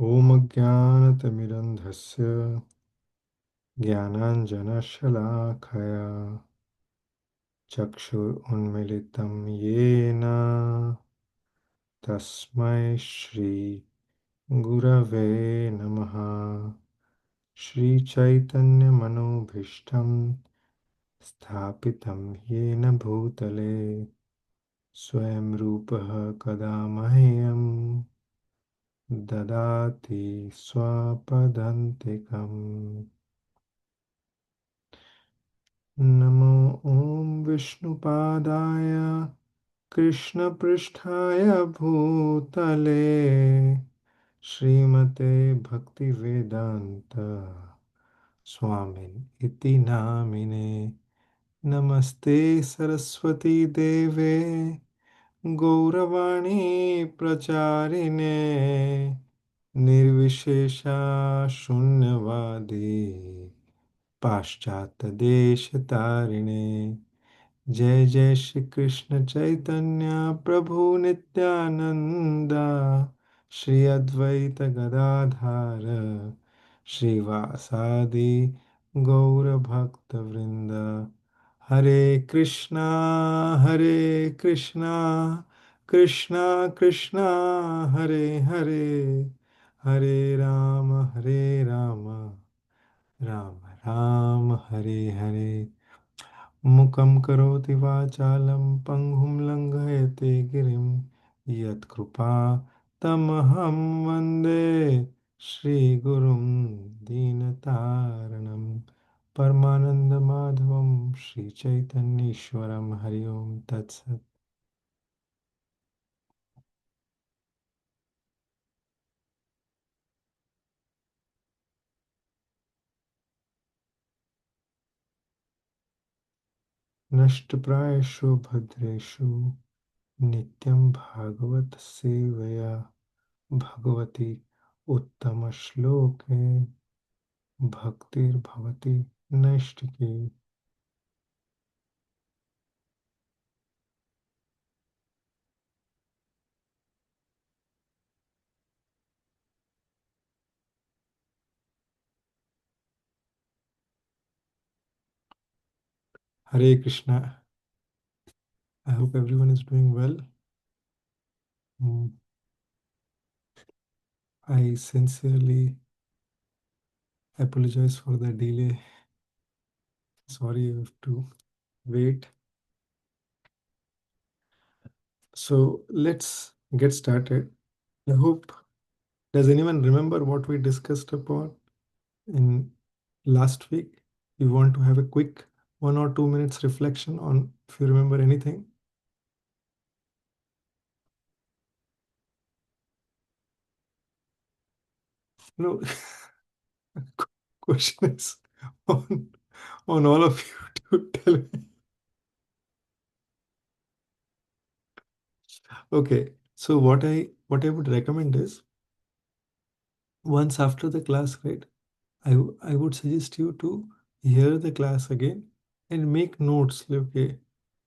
ॐ अज्ञानतिमिरन्धस्य ज्ञानाञ्जनशलाखया चक्षुरुन्मिलितं येन तस्मै श्रीगुरवे नमः। श्रीचैतन्यमनोभीष्टं स्थापितं येन भूतले स्वयं रूपः कदा मह्यं ददाति स्वपदान्तिकम्। नमो ॐ विष्णुपादाय कृष्णपृष्ठाय भूतले श्रीमते भक्तिवेदान्त स्वामिन् इति नामिने। नमस्ते सरस्वती देवे गौरवाणी प्रचारिणे निर्विशेषा शून्यवादी पाश्चात्यदेशतारिणे। जय जय श्री कृष्ण चैतन्य प्रभु नित्यानंदा श्री अद्वैत गदाधार श्रीवासादि गौर भक्त वृंद। हरे कृष्णा हरे कृष्णा कृष्णा कृष्णा हरे हरे हरे राम राम राम हरे हरे। मुखं करोति वाचालं पङ्गुं लङ्घयते गिरिं यत्कृपा तमहं वन्दे श्रीगुरुं दीनतारणं परमानन्दमाधवं श्रीचैतन्येश्वरं हरि ओं तत्सत्। नष्टप्रायेषु भद्रेषु नित्यं भागवत सेवया Bhagwati उत्तमश्लोके भक्तिर्भवति नैष्टिकी। Hare Krishna. I hope everyone is doing well. Mm, I sincerely apologize for the delay. Sorry you have to wait. So let's get started. I hope, does anyone remember what we discussed upon in last week? You want to have a quick 1 or 2 minutes reflection on if you remember anything? No, question is on, on all of you to tell me. Okay, so what I would recommend is once after the class, right? I would suggest you to hear the class again and make notes. Like, okay,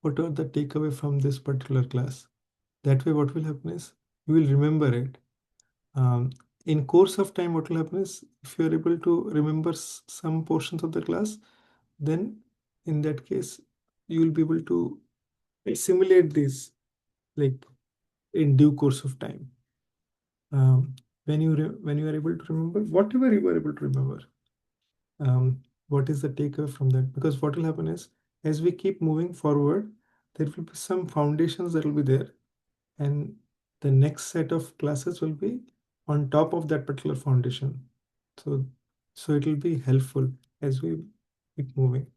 what are the takeaway from this particular class? That way, what will happen is you will remember it. Um, in course of time, what will happen is if you are able to remember some portions of the class, then in that case, you will be able to assimilate this like in due course of time. When when you are able to remember whatever you are able to remember, what is the takeaway from that? Because what will happen is as we keep moving forward, there will be some foundations that will be there, and the next set of classes will be on top of that particular foundation. So, so it will be helpful as we keep moving.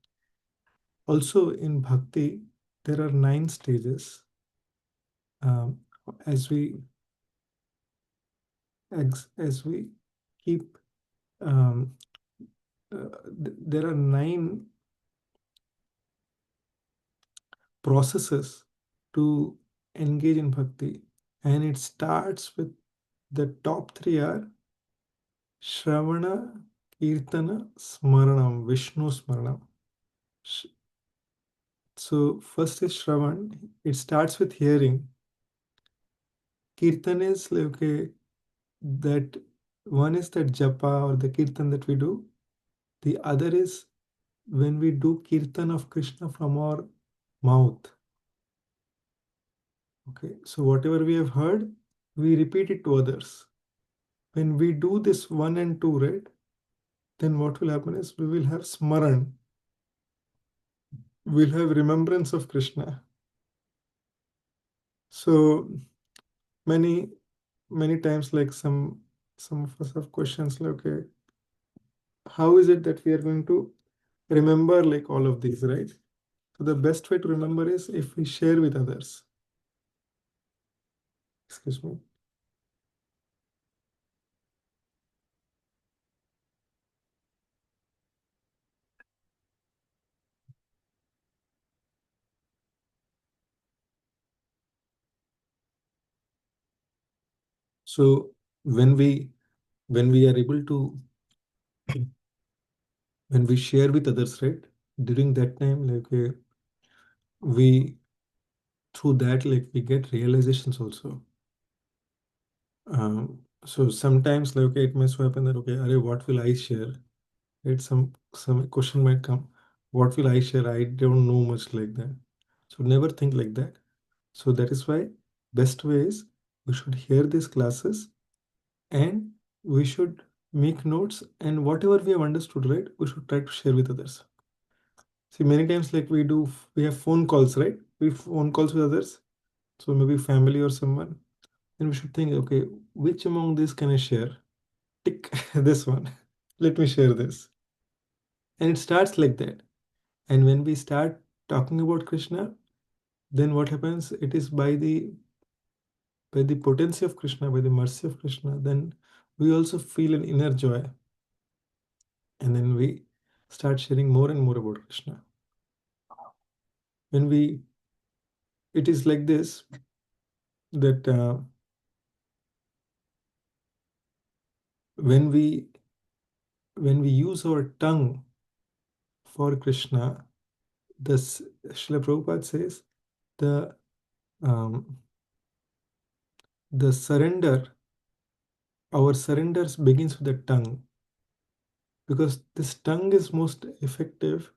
Also, in bhakti, there are 9 stages. Um, as we as we keep um, there are 9 processes to engage in bhakti, and it starts with the top three are Shravana, Kirtana, Smaranam, Vishnu Smaranam. So first is Shravan. It starts with hearing. Kirtan is like okay, that One is that japa or the kirtan that we do. The other is when we do kirtan of Krishna from our mouth. Okay, so whatever we have heard, we repeat it to others. When we do this one and two, right, then what will happen is we will have smaran, we'll have remembrance of Krishna. So many, many times, like some of us have questions like, okay, how is it that we are going to remember like all of these, right? So the best way to remember is if we share with others. Excuse me. So when we when we are able to when we share with others, right? During that time, like we through that like we get realizations also. So sometimes like okay, it may so happen that okay, array, what will I share? Right? Some question might come. What will I share? I don't know much like that. So never think like that. So that is why best way is we should hear these classes and we should make notes and whatever we have understood, right? We should try to share with others. See, many times like we have phone calls, right? We have phone calls with others. So maybe family or someone. And we should think, okay, which among these can I share? Tick this one. Let me share this. And it starts like that. And when we start talking about Krishna, then what happens? It is by the potency of Krishna, by the mercy of Krishna, then we also feel an inner joy. And then we start sharing more and more about Krishna. When we, it is like this that when we when we use our tongue for Krishna, this Srila Prabhupada says the um, the surrender, our surrenders begins with the tongue because this tongue is most effective.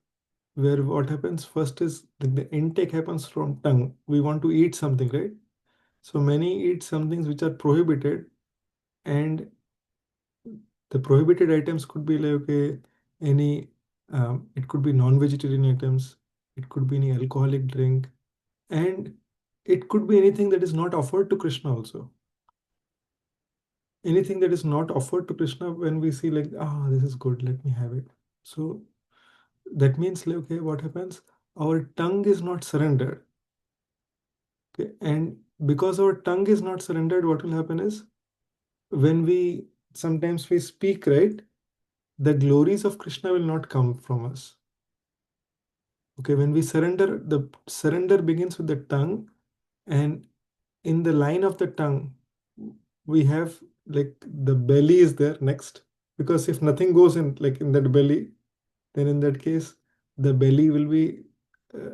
Where what happens first is the intake happens from tongue. We want to eat something, right? So many eat some things which are prohibited, and the prohibited items could be like okay, any it could be non-vegetarian items, it could be any alcoholic drink, and it could be anything that is not offered to Krishna also. Anything that is not offered to Krishna when we see like ah this is good, let me have it. So that means like okay, what happens? Our tongue is not surrendered. Okay, and because our tongue is not surrendered, what will happen is when we sometimes we speak, right? The glories of Krishna will not come from us. Okay, when we surrender, the surrender begins with the tongue, and in the line of the tongue, we have like the belly is there next. Because if nothing goes in like in that belly, then in that case, the belly will be uh,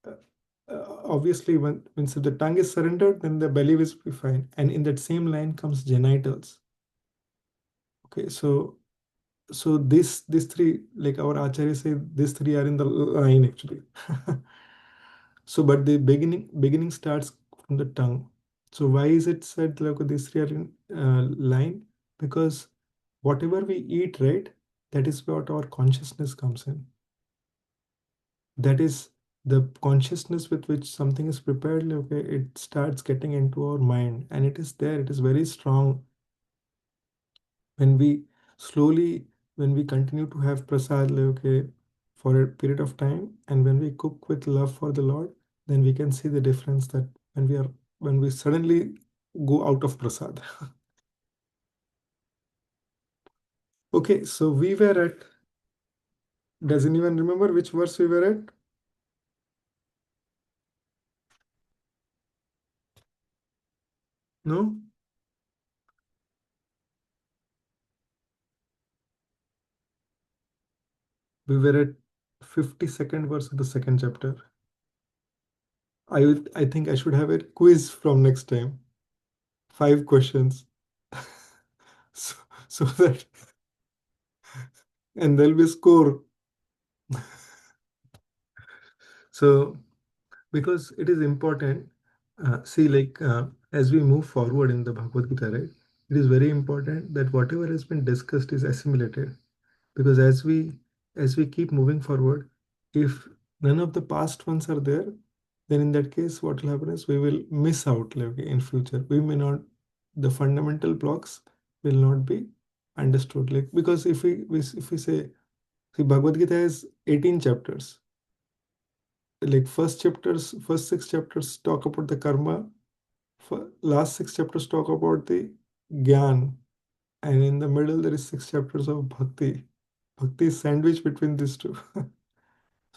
uh, obviously when so the tongue is surrendered, then the belly will be fine. And in that same line comes genitals. Okay, so this three, like our acharya say, these three are in the line actually. So, but the beginning starts from the tongue. So why is it said like these three are in line? Because whatever we eat, right, that is what our consciousness comes in. That is the consciousness with which something is prepared. Like, okay, it starts getting into our mind, and it is there. It is very strong when we slowly when we continue to have prasad like, okay for a period of time, and when we cook with love for the Lord, then we can see the difference that when we suddenly go out of prasad. Okay, so we were at, does anyone remember which verse we were at? No, we were at 52nd verse of the second chapter. I think I should have a quiz from next time. 5 questions. So, so that, and there'll be a score. So because it is important, see, like as we move forward in the Bhagavad Gita, right, it is very important that whatever has been discussed is assimilated. Because as we keep moving forward, if none of the past ones are there, then in that case what will happen is we will miss out, like in future we may not, the fundamental blocks will not be understood, like because if we say, see, Bhagavad Gita has 18 chapters. Like first 6 chapters talk about the karma, last 6 chapters talk about the gyan, and in the middle there is 6 chapters of bhakti. Bhakti is sandwiched between these two.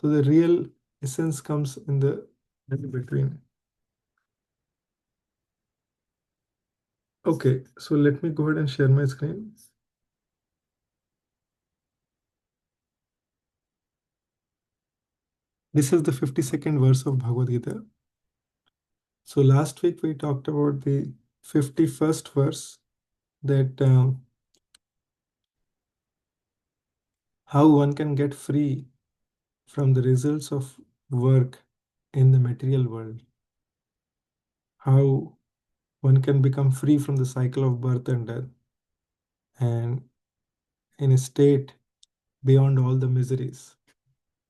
So the real essence comes in the in between. Okay, so let me go ahead and share my screen. This is the 52nd verse of Bhagavad Gita. So last week we talked about the 51st verse, that how one can get free from the results of work in the material world, how one can become free from the cycle of birth and death, and in a state beyond all the miseries.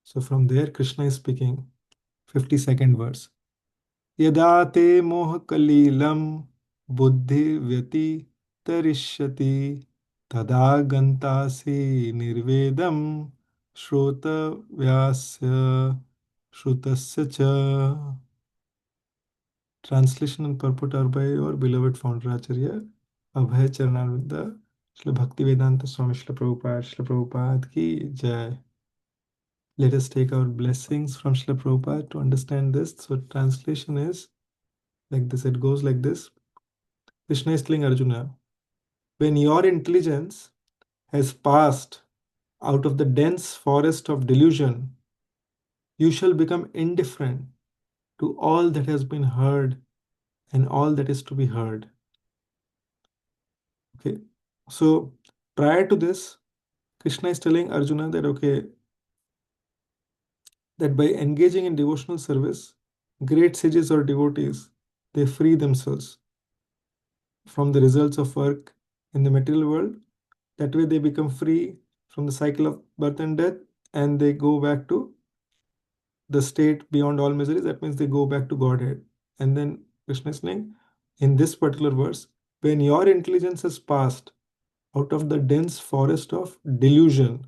So from there, Krishna is speaking, 52nd verse. Yada te moha kalilam buddhi vyati tarishyati tada gantasi nirvedam shrota vyasya shrutasya cha. Translation and purport are by our beloved founder Acharya Abhay Charananda Srila Bhakti Vedanta Swami Srila Prabhupada ki jai. Let us take our blessings from Srila Prabhupada to understand this. So translation is like this. It goes like this. Krishna is telling Arjuna, when your intelligence has passed out of the dense forest of delusion, you shall become indifferent to all that has been heard and all that is to be heard. Okay. So prior to this, Krishna is telling Arjuna that, okay, that by engaging in devotional service, great sages or devotees, they free themselves from the results of work in the material world. That way they become free from the cycle of birth and death, and they go back to the state beyond all miseries. That means they go back to Godhead. And then Krishna is saying in this particular verse, when your intelligence has passed out of the dense forest of delusion,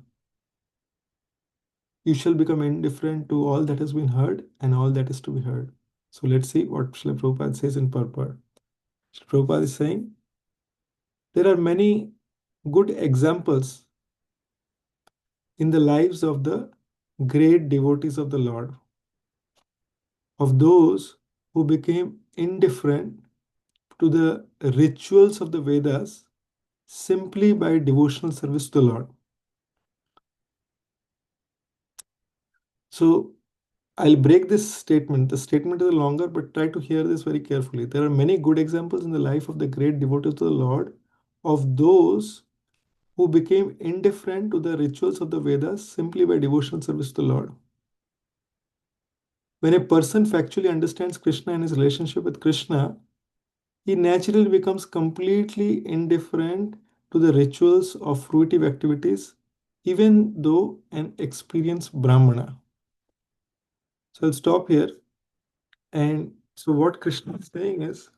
you shall become indifferent to all that has been heard and all that is to be heard. So let's see what Srila Prabhupada says in purport. Srila Prabhupada is saying, there are many good examples in the lives of the great devotees of the Lord, of those who became indifferent to the rituals of the Vedas simply by devotional service to the Lord. So I'll break this statement. The statement is longer, but try to hear this very carefully. There are many good examples in the life of the great devotees of the Lord, of those who became indifferent to the rituals of the Vedas simply by devotional service to the Lord. When a person factually understands Krishna and his relationship with Krishna, he naturally becomes completely indifferent to the rituals of fruitive activities, even though an experienced Brahmana. So I'll stop here. And so, what Krishna is saying is,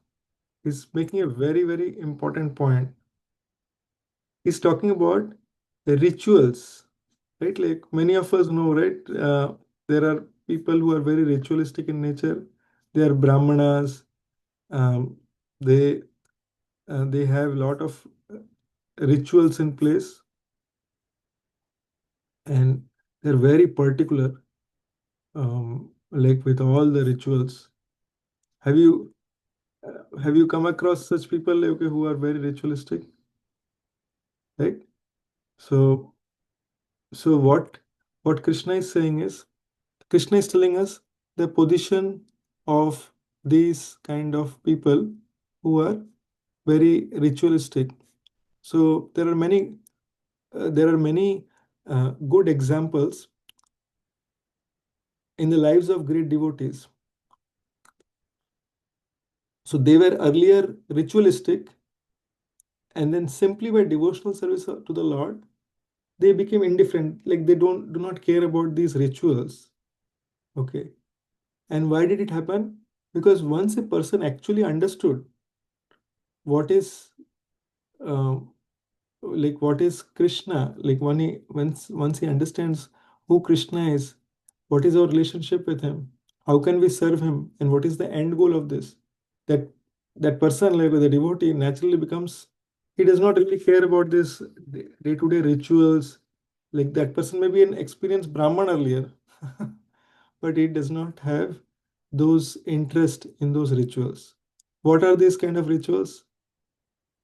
he's making a very, very important point. He's talking about the rituals, right? Like many of us know, right? There are people who are very ritualistic in nature. They are Brahmanas. Um, they they have a lot of rituals in place, and they're very particular, like with all the rituals. Have you have you come across such people, like, okay, who are very ritualistic, right? So what Krishna is saying is, Krishna is telling us the position of these kind of people who are very ritualistic. So there are many good examples in the lives of great devotees. So they were earlier ritualistic, and then simply by devotional service to the Lord, they became indifferent. Like they do not care about these rituals. Okay. And why did it happen? Because once a person actually understood what is uh, like what is Krishna, like once he understands who Krishna is, what is our relationship with him, how can we serve him, and what is the end goal of this, that that person, like the devotee, naturally becomes, he does not really care about this day-to-day rituals. Like that person may be an experienced Brahman earlier, but he does not have those interest in those rituals. What are these kind of rituals?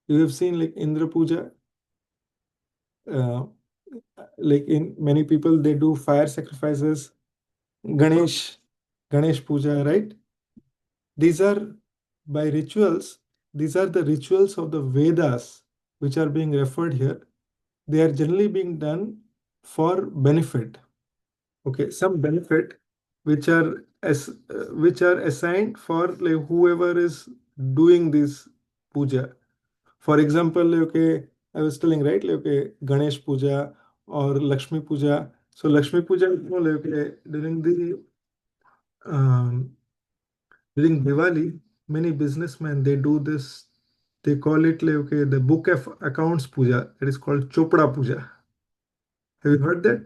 You have seen like Indra Puja, uh, like in many people they do fire sacrifices, Ganesh, Ganesh Puja, right? These are by rituals, these are the rituals of the Vedas which are being referred here. They are generally being done for benefit. Okay, some benefit which are assigned for like whoever is doing this puja. For example, like, okay, I was telling, right, like, okay, Ganesh Puja or Lakshmi Puja. So Lakshmi Puja, you know, like, okay, um, during Diwali, many businessmen they do this. They call it like, okay, the book of accounts puja. It is called Chopra Puja. Have you heard that?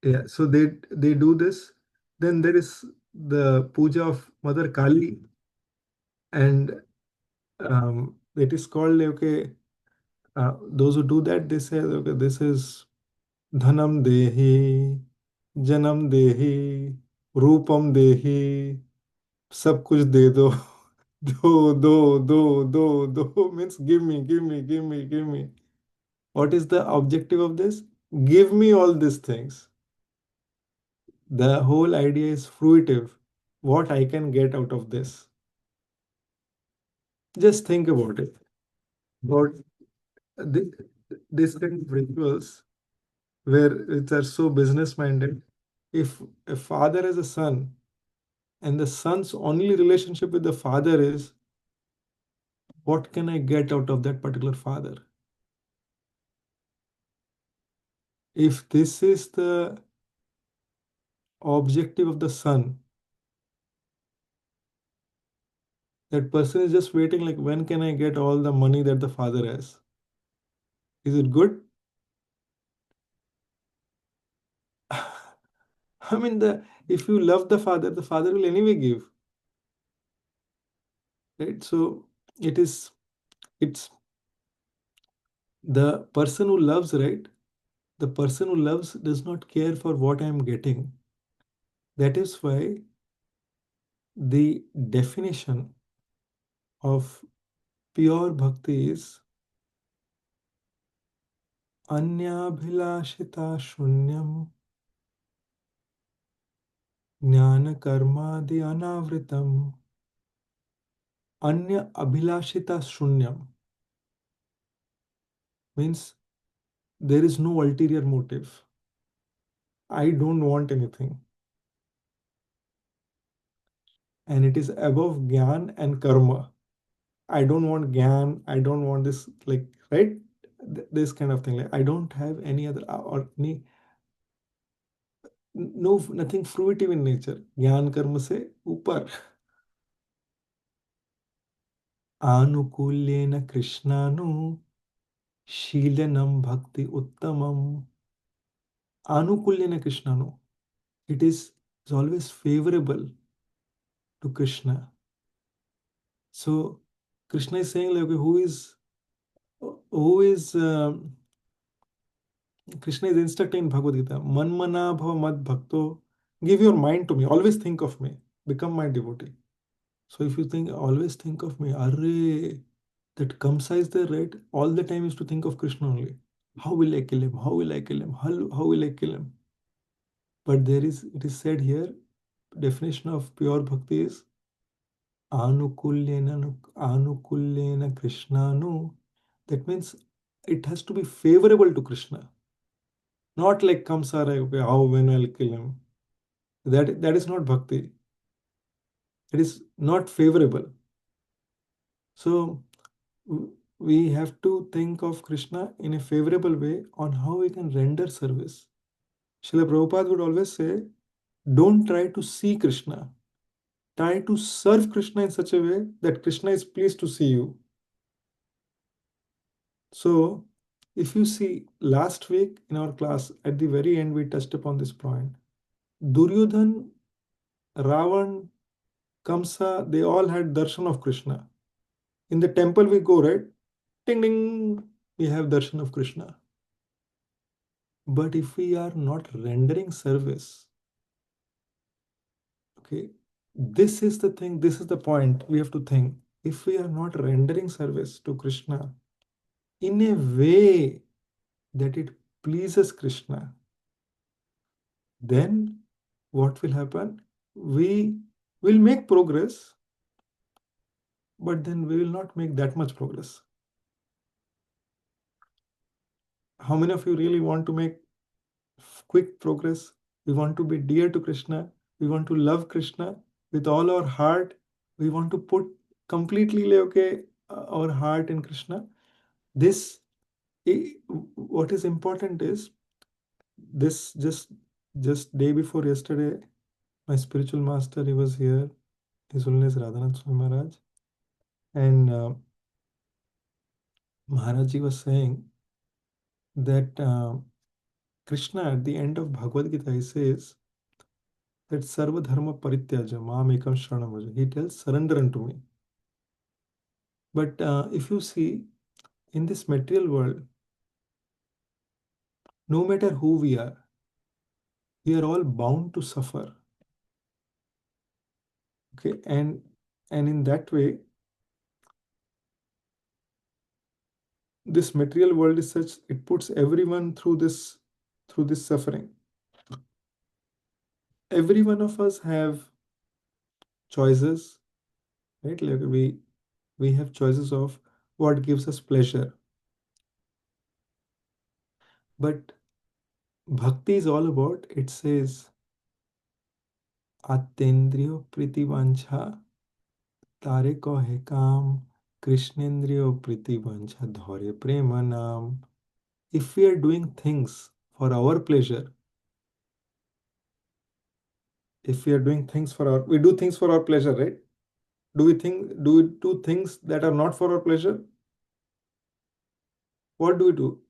Yeah. So they do this. Then there is the puja of Mother Kali, and it is called like, okay. Those who do that, they say, okay, this is Dhanam Dehi, Janam Dehi, Rupam Dehi, सब कुछ दे दो. दो means give me, give me, give me, give me. What is the objective of this? Give me all these things. The whole idea is fruitive. What I can get out of this. Just think about it. About thi- this kind of rituals where it are so business minded. If a father has a son and the son's only relationship with the father is what can I get out of that particular father? If this is the objective of the son, that person is just waiting like when can I get all the money that the father has? Is it good? I mean, the if you love the father will anyway give, right? So it is it's the person who loves, right? The person who loves does not care for what I am getting. That is why the definition of pure bhakti is अन्याभिलाषिता शून्यम ज्ञान कर्मादि अनावृतम. Anya abhilashita shunyam means there is no ulterior motive. I don't want anything. And it is above gyan and karma. I don't want gyan. I don't want this, like, right? This kind of thing. Like, I don't have any other, or any, no, nothing fruitive in nature. Gyan karma se upar. Anukulyena krishnanu शीलनम bhakti uttamam. Anukulyena krishnanu. It is always favorable to Krishna. So Krishna is saying like, okay, who is Krishna is instructing in Bhagavad Gita, Manmana bhava mad bhakto, give your mind to me, always think of me, become my devotee. So if you think, always think of me, arre, that Kamsa is there, right? All the time is to think of Krishna only. How will I kill him? How will I kill him? How will I kill him? But it is said here, definition of pure bhakti is anukulyena krishnanu That means it has to be favorable to Krishna, not like Kamsara, okay, how when I'll kill him. That is not bhakti. It is not favorable. So we have to think of Krishna in a favorable way on how we can render service. Srila Prabhupada would always say, don't try to see Krishna. Try to serve Krishna in such a way that Krishna is pleased to see you. So, if you see last week in our class, at the very end, we touched upon this point. Duryodhan, Ravan, Kamsa, they all had darshan of Krishna. In the temple, we go, right? Ding ding, we have darshan of Krishna. But if we are not rendering service, okay, this is the thing, this is the point we have to think. If we are not rendering service to Krishna in a way that it pleases Krishna, then what will happen? We will make progress, but then we will not make that much progress. How many of you really want to make quick progress? We want to be dear to Krishna. We want to love Krishna with all our heart. We want to put completely okay our heart in Krishna. This what is important is this just day before yesterday, my spiritual master, he was here. His Holiness Radhanath Swami Maharaj, and Maharaj was saying that Krishna at the end of Bhagavad Gita, he says that Sarva Dharma Parityaja Mam Ekam Sharanam Vraja. He tells, surrender unto me. But if you see in this material world, no matter who we are all bound to suffer. Okay, and in that way, this material world is such, it puts everyone through this suffering. Every one of us have choices, right? Like we have choices of what gives us pleasure. But bhakti is all about, it says, Atendriyo pritivancha tare kohe kam, Krishnendriyo pritivancha dhore prema nam. If we are doing things for our pleasure, if we are doing things for our, we do things for our pleasure, right? Do we do things that are not for our pleasure? What do we do?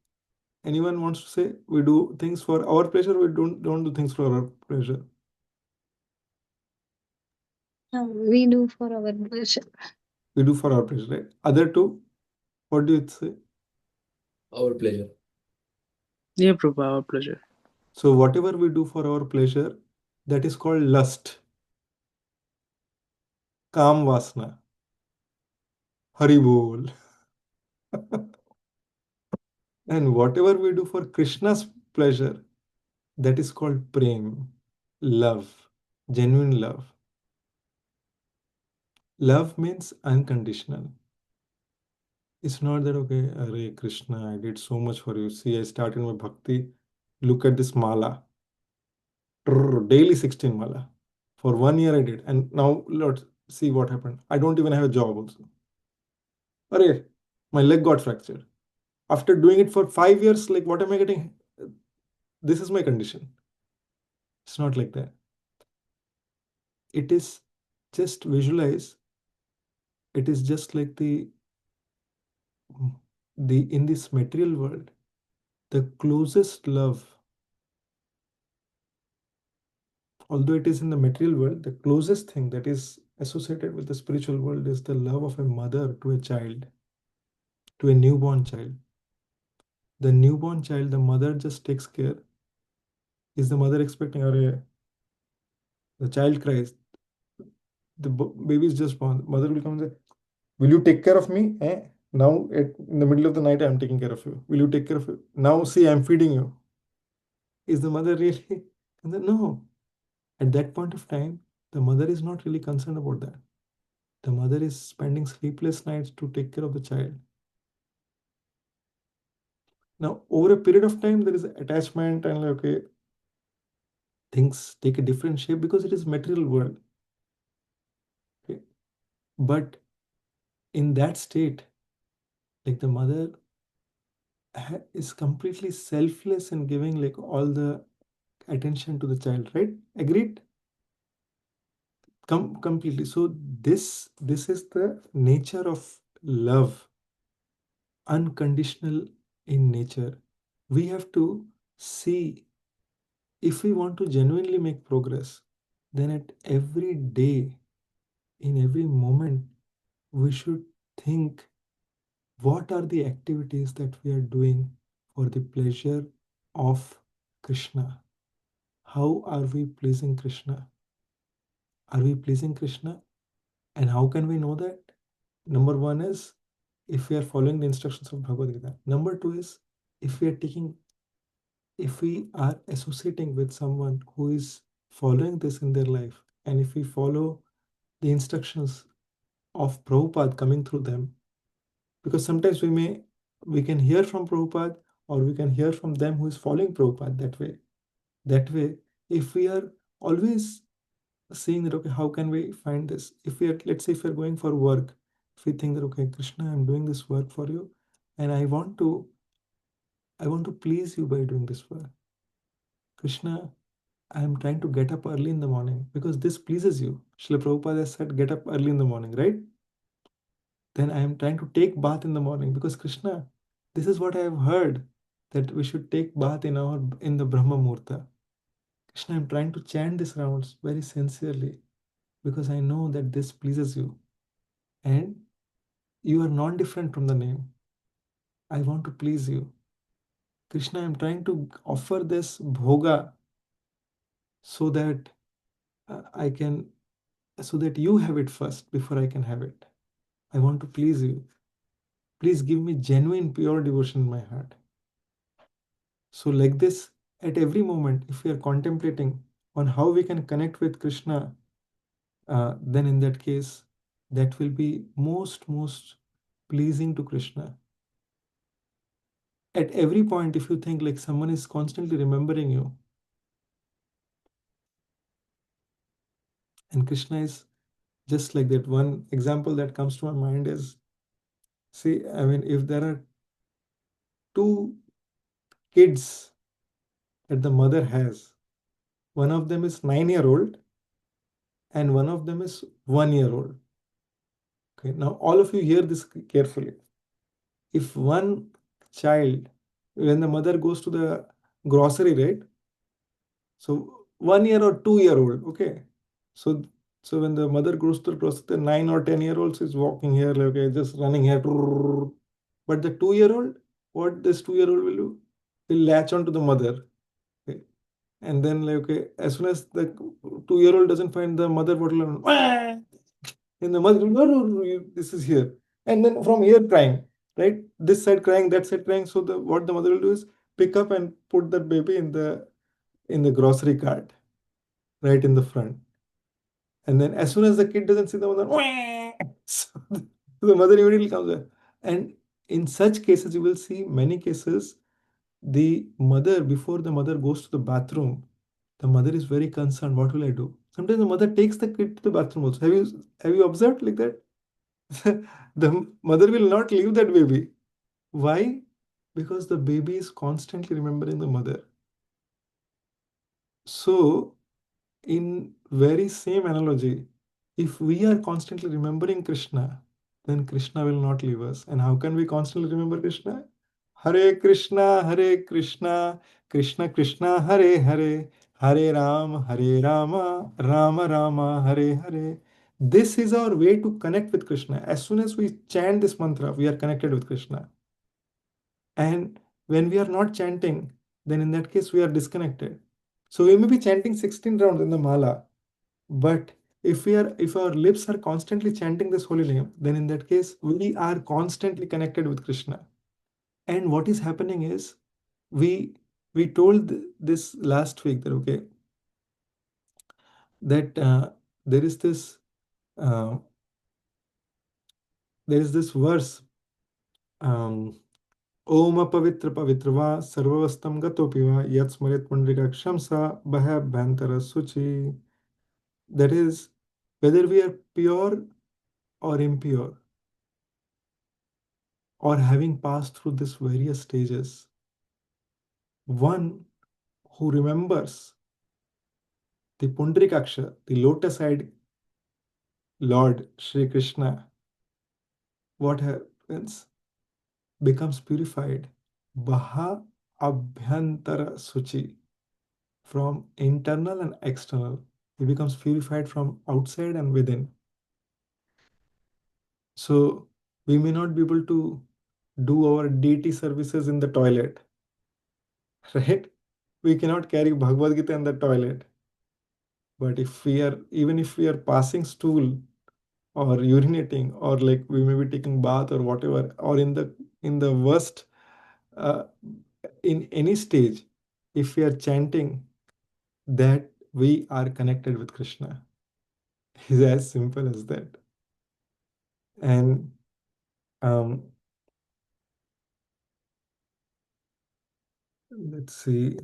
Anyone wants to say we do things for our pleasure? We don't do things for our pleasure. We do for our pleasure. We do for our pleasure, right? Other two, what do you say? Our pleasure. Yeah, Prabhu, our pleasure. So whatever we do for our pleasure, that is called lust, kam vasna, hari bol. And whatever we do for Krishna's pleasure, that is called prem, love, genuine love. Love means unconditional. It's not that, okay, Hare Krishna, I did so much for you. See, I started my bhakti. Look at this mala. Daily 16 mala. For 1 year I did. And now let's see what happened. I don't even have a job also. Hare, my leg got fractured. After doing it for 5 years, like what am I getting? This is my condition. It's not like that. It is just visualize. It is just like the in this material world, the closest love, although it is in the material world, the closest thing that is associated with the spiritual world is the love of a mother to a child, to a newborn child. The newborn child, the mother just takes care. Is the mother expecting, or the child cries, the baby is just born. Mother will come and say, will you take care of me? Now, in the middle of the night, I'm taking care of you. Will you take care of you? Now, see, I'm feeding you. Is the mother really? And then, no. At that point of time, the mother is not really concerned about that. The mother is spending sleepless nights to take care of the child. Now, over a period of time, there is attachment and like, okay, things take a different shape because it is material world. Okay. But in that state, like the mother is completely selfless in giving like all the attention to the child, right? Agreed? Completely. So this is the nature of love, unconditional in nature. We have to see, if we want to genuinely make progress, then at every day, in every moment, we should think, what are the activities that we are doing for the pleasure of Krishna? How are we pleasing Krishna? Are we pleasing Krishna? And how can we know that? Number one is if we are following the instructions of Bhagavad Gita. Number two is if we are taking, if we are associating with someone who is following this in their life, and if we follow the instructions of Prabhupada coming through them, because sometimes we can hear from Prabhupada, or we can hear from them who is following Prabhupada that way. That way, if we are always saying that, okay, how can we find this? If we are, let's say, if we're going for work, if we think that, okay, Krishna, I'm doing this work for you, and I want to please you by doing this work. Krishna, I'm trying to get up early in the morning because this pleases you. Srila Prabhupada has said, get up early in the morning, right? Then I am trying to take bath in the morning because Krishna, this is what I have heard, that we should take bath in the Brahma Murta. Krishna, I'm trying to chant these rounds very sincerely because I know that this pleases you. And you are not different from the name. I want to please you. Krishna, I'm trying to offer this bhoga so that I can, so that you have it first before I can have it. I want to please you. Please give me genuine, pure devotion in my heart. So, like this, at every moment, if we are contemplating on how we can connect with Krishna, then in that case, that will be most pleasing to Krishna. At every point, if you think like someone is constantly remembering you, and Krishna is just like that. One example that comes to my mind is, see, I mean, if there are two kids that the mother has, one of them is 9 year old and one of them is 1 year old. Okay, now all of you hear this carefully. If one child, when the mother goes to the grocery, right? So 1 year or 2 year old, okay. So so when the mother goes to the grocery, the 9 or 10 year old is walking here, like, okay, just running here. But the 2 year old, what this 2 year old will do? Will latch on to the mother. Okay. And then like, okay, as soon as the 2 year old doesn't find the mother, what will happen? And the mother will, no, no, no, this is here. And then from here crying, right? This side crying, that side crying. So the what the mother will do is pick up and put that baby in the grocery cart, right in the front. And then as soon as the kid doesn't see the mother, so the mother immediately comes there. And in such cases, you will see many cases, the mother, before the mother goes to the bathroom, the mother is very concerned. What will I do? Sometimes the mother takes the kid to the bathroom also. Have you observed like that? The mother will not leave that baby. Why? Because the baby is constantly remembering the mother. So, in very same analogy, if we are constantly remembering Krishna, then Krishna will not leave us. And how can we constantly remember Krishna? Hare Krishna, Krishna Krishna, Hare Hare, Hare Rama, Rama Rama, Hare Hare. This is our way to connect with Krishna. As soon as we chant this mantra, we are connected with Krishna. And when we are not chanting, then in that case, we are disconnected. So we may be chanting 16 rounds in the mala, but if our lips are constantly chanting this holy name, then in that case, we are constantly connected with Krishna. And what is happening is, we we told this last week that, okay, that there is this uh, there is this verse, um, Om apavitra pavitrava sarvavastam gatopiva yat smarit pundrikakshamsa bhaябhyantara suchi. That is, whether we are pure or impure, or having passed through these various stages, one who remembers the Pundrikaksha, the lotus-eyed Lord Sri Krishna, what happens? Becomes purified. Baha Abhyantara Suchi, from internal and external. He becomes purified from outside and within. So we may not be able to do our deity services in the toilet, right? We cannot carry Bhagavad Gita in the toilet. But if we are, even if we are passing stool or urinating, or like we may be taking bath or whatever, or in the worst, uh, in any stage, if we are chanting, that we are connected with Krishna. It's as simple as that. And um, let's see.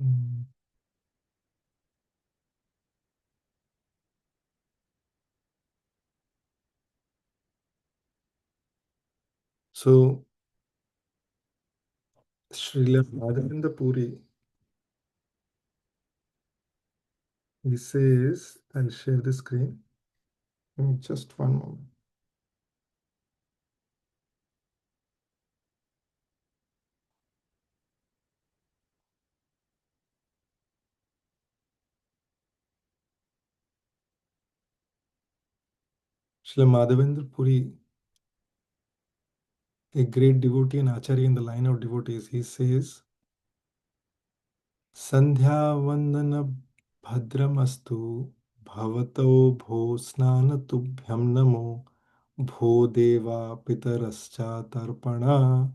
Mm. So Srila Madhavendra Puri, he says, I'll share the screen. Give me just one moment. Srila Madhavendra Puri, a great devotee and acharya in the line of devotees, he says, Sandhya Vandana Bhadramastu Bhavato Bho Snana Tubhyam Namo Bho Deva Pitarascha Tarpana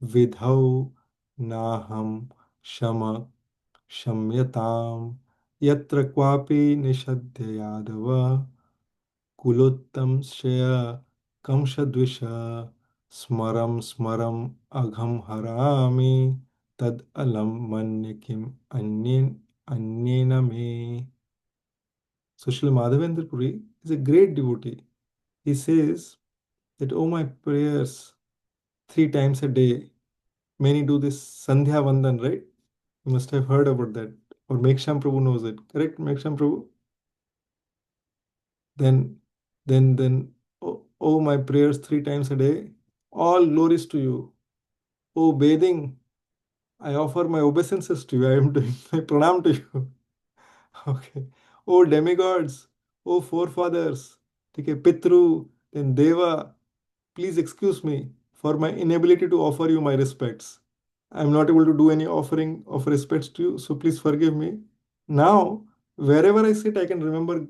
Vidhau Naham Shama Shamyatam Yatra Kwapi Nishadya Yadava Kulottam Shreya Kamshadvisha Smaram Smaram Agham Harami Tad Alam Manyakim Anyena Me. So Srila Madhavendra Puri is a great devotee. He says that, oh, my prayers 3 times a day. Many do this Sandhya Vandan, right? You must have heard about that. Or Meksham Prabhu knows it. Correct, Meksham Prabhu? Then, then, oh, my prayers 3 times a day. All glories to you. Oh, bathing, I offer my obeisances to you. I am doing my pranam to you. Okay. Oh, demigods, oh, forefathers, okay, Pitru, then Deva, please excuse me for my inability to offer you my respects. I'm not able to do any offering of respects to you, so please forgive me. Now, wherever I sit, I can remember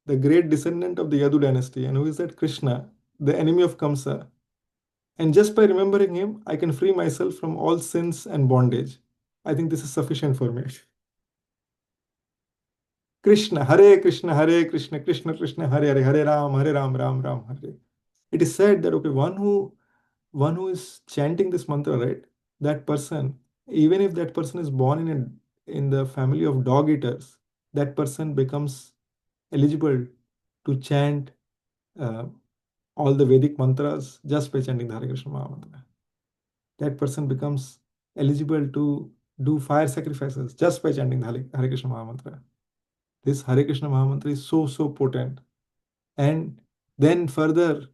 the great descendant of the Yadu dynasty. And who is that? Krishna, the enemy of Kamsa. And just by remembering him, I can free myself from all sins and bondage. I think this is sufficient for me. Krishna, Hare Krishna, Krishna Krishna, Hare Hare, Hare Ram, Ram Ram, Hare. It is said that, okay, one who is chanting this mantra, right? That person, even if that person is born in the family of dog eaters, that person becomes eligible to chant uh, all the Vedic mantras just by chanting the Hare Krishna Maha Mantra. That person becomes eligible to do fire sacrifices just by chanting the Hare Krishna Maha Mantra. This Hare Krishna Maha Mantra is so, so potent. And then further,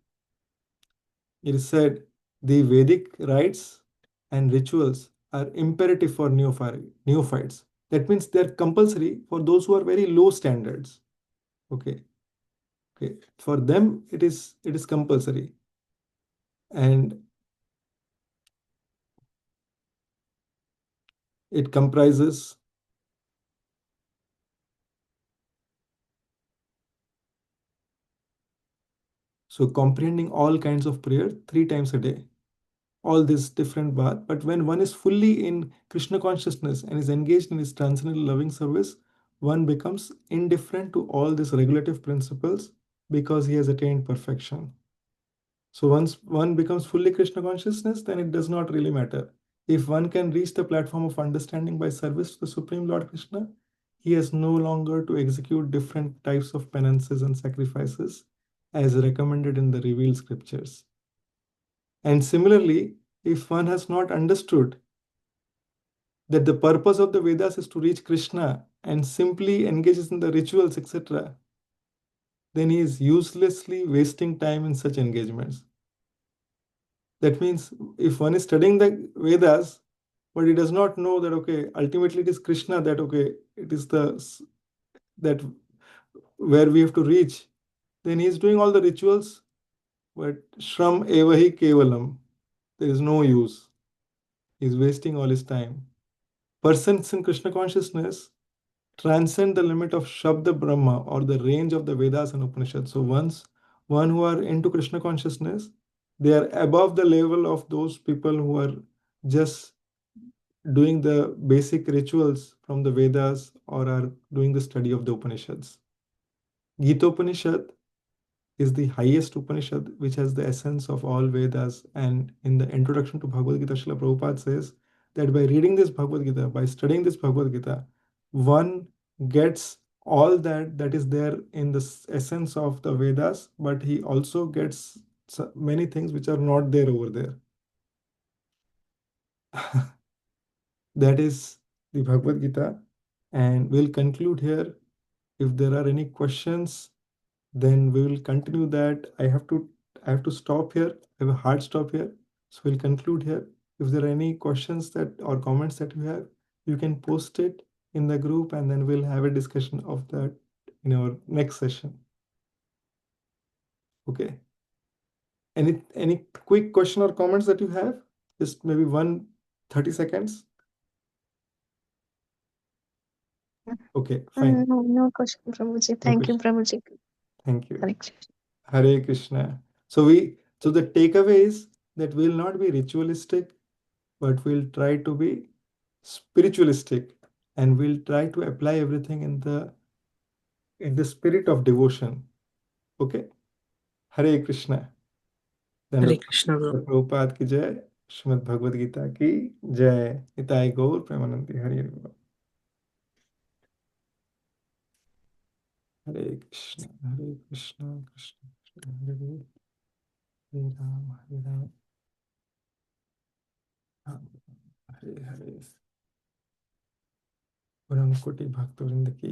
it is said the Vedic rites and rituals are imperative for neophytes. That means they're compulsory for those who are very low standards. Okay. Okay. For them, it is compulsory. And it comprises, so comprehending all kinds of prayer 3 times a day. all this different path. But when one is fully in Krishna consciousness and is engaged in his transcendental loving service, one becomes indifferent to all these regulative principles because he has attained perfection. So once one becomes fully Krishna consciousness, then it does not really matter. If one can reach the platform of understanding by service to the Supreme Lord Krishna, he has no longer to execute different types of penances and sacrifices as recommended in the revealed scriptures. And similarly, if one has not understood that the purpose of the Vedas is to reach Krishna and simply engages in the rituals, etc., then he is uselessly wasting time in such engagements. That means if one is studying the Vedas, but he does not know that, okay, ultimately it is Krishna that, okay, it is that where we have to reach, then he is doing all the rituals, but Shram Evahi Kevalam, there is no use. He is wasting all his time. Persons in Krishna consciousness transcend the limit of Shabda Brahma or the range of the Vedas and Upanishads. So once one who are into Krishna consciousness, they are above the level of those people who are just doing the basic rituals from the Vedas or are doing the study of the Upanishads. Gita Upanishad is the highest Upanishad which has the essence of all Vedas. And in the introduction to Bhagavad Gita, Srila Prabhupada says that by reading this Bhagavad Gita, by studying this Bhagavad Gita, one gets all that is there in the essence of the Vedas, but he also gets many things which are not there over there. That is the Bhagavad Gita. And we'll conclude here. If there are any questions, then we will continue that. I have to stop here. I have a hard stop here. So we'll conclude here. If there are any questions that or comments that you have, you can post it in the group and then we'll have a discussion of that in our next session. Okay. Any quick question or comments that you have? Just maybe 30 seconds. Okay, fine. No question, Prabhuji. No Thank you, question. Prabhuji. Thank you. Correct. Hare Krishna. So the takeaway is that we'll not be ritualistic, but we'll try to be spiritualistic, and we'll try to apply everything in the spirit of devotion. Okay? Hare Krishna. Hare Then Krishna, bro. Prabhupada ki jai, Srimad Bhagavad Gita ki jai. Nitai Gaur Premanandi. Hare Krishna. Hare Krishna. Hare Krishna. Krishna Krishna. Hare Hare. Hare Ram. Hare Ram. Hare Hare. Puram Koti Bhaktivinoda ki